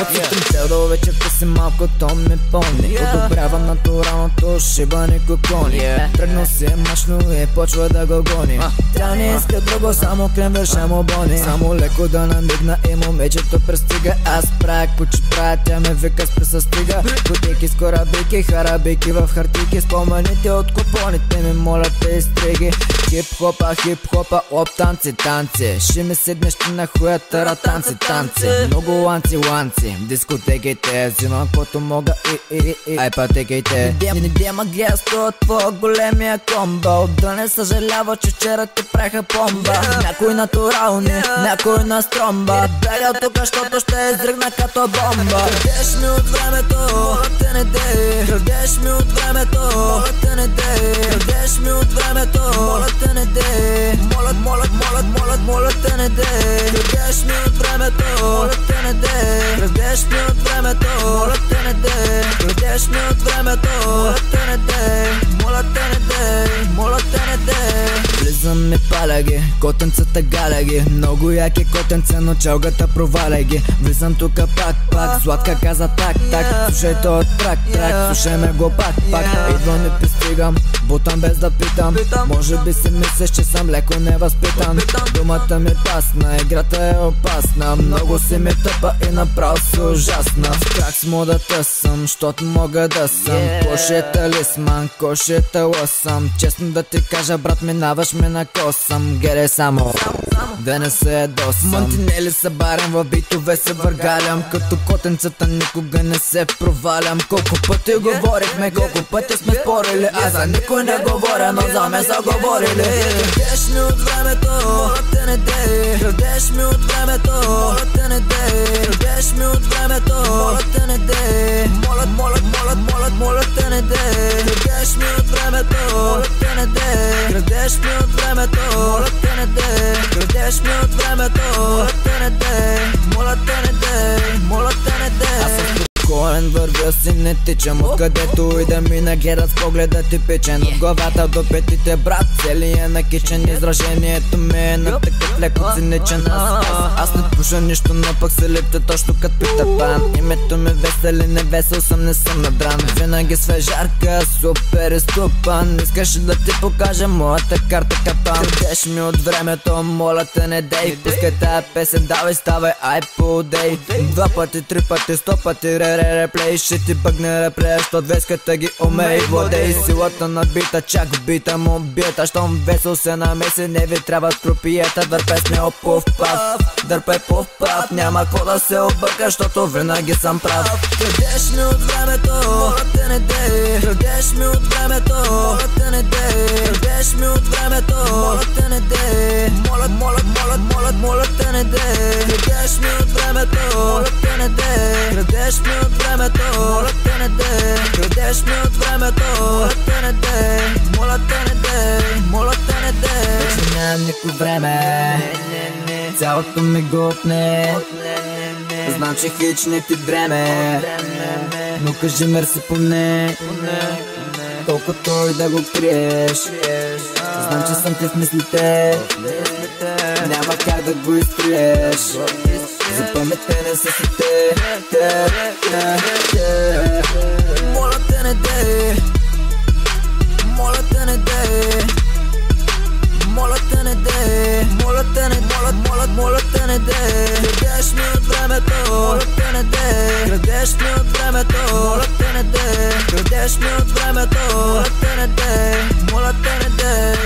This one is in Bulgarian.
От сутринта до вечерта си малко то ми помни. Одобрява натуралното шибане кокони. Тръгнал си е мъчно и почва да го гони. Тя не иска друго, само крем вършам обони. Само леко да намигна и момичето пристига. Аз правя кучи, правя, тя ме вика с присъстига. Котики с корабики, харабики в хартики. Спомените от купоните ми моля те изтриги. Хип-хопа, оп, танци, танци. Ще ми седнеш ти на хуя, тара, танци, танци. Много ланци, дискотеките. Взимам каквото мога ай пътекайте. Дема гесто от по-големия комбо. Да не съжалява, че вчера ти праха помба. Някой натурални, някой на стромба. Бега тука, защото ще изригна като бомба. Крадеш ми от времето, моля те не дей. Крадеш ми от времето, моля те не дей. Крадеш ми от времето, моля те не дей. Моля те не дей. Крадеш ми от времето, моля те не дей. Крадеш ми от времето, моля те не дей. Крадеш ми от времето, моля те не дей. Моля те не дей, моля те не дей. Влизам и паля ги, котенцата галя ги. Много яки котенце, но чалгата проваля ги. Влизам тука пак, сладка каза так. Слушай то трак, слушай ме го пак. Идвам и пристигам, бутам без да питам. Може би си мислиш, че съм леко невъзпитан. Думата ми пасна, играта е опасна. Много си ми тъпа и направо си ужасна. Как с модата съм, щото мога да съм. Кош е талисман, кош е талосъм. Честно да ти кажа, брат, минаваш ми на косъм. Гере само, да не се ядосам. Мантинели са барен, в битове се въргалям. Като котенцата никога не се провалям. Колко пъти говорихме, колко пъти сме спорили. Аз за никой не говоря, но за мен са говорили. Крадеш ми от времето, моля те не дей. Крадеш ми от времето, моля те не дей. Крадеш ми от времето, моля те не дей. Моля те не дей. Крадеш ми от времето, моля те не дей. Крадеш ми от времето, моля те не дей. Крадеш ми от времето, моля те не дей. Моля те не дей. Моля те не дей. Коен вървя си, не тичам. Откъдето и да мина, гледа с погледа типичен. От главата до петите, брат, целия на кичен. Изражението ми е на такъв леко циничен. Аз не пуша нищо, но пък се лепта точно като Питър Пан. Името ми весели, не весел съм, не съм надран. Винаги свежарка, супер изкупан. Искаш да ти покажа моята карта капан. Крадеш ми от времето, моля те не дей. Пускай тая песен, давай ставай, ай подей. 2 пъти, 3 пъти, 100 пъти, реплей, ще ти бъгне реплея, що двеската ги умей. Владей силата на бита, чак бита му бита. Щом весел се намеси, не ви трябва крупиета. Дърпай с него пув пав, дърпай пув пав. Няма какво да се обърка, защото винаги съм прав. Крадеш ми от времето, моля те не дей. Крадеш ми от времето, моля те не дей. Крадеш ми от времето, моля те не дей. Моля те не дей. Крадеш ми от времето, моля те не дей. Крадеш ми от времето, моля те не дей. Крадеш ми от времето, моля те не дей. Моля те не дей. Моля те не дей. Вече нямам никой време, цялото ми гупне. Знам, че хич не ти дреме, но кажи мерси поне. Колкото и да го криеш, знам, че съм ти в мислите. Няма как да го изтриеш, за паметта не са си те. Моля те не дей. Моля те не дей. Моля те не дей. Моля те не дей. Крадеш ми от времето, моля те не дей. Крадеш ми от времето, моля те не дей. Крадеш ми от времето, моля те не дей. Моля те не дей.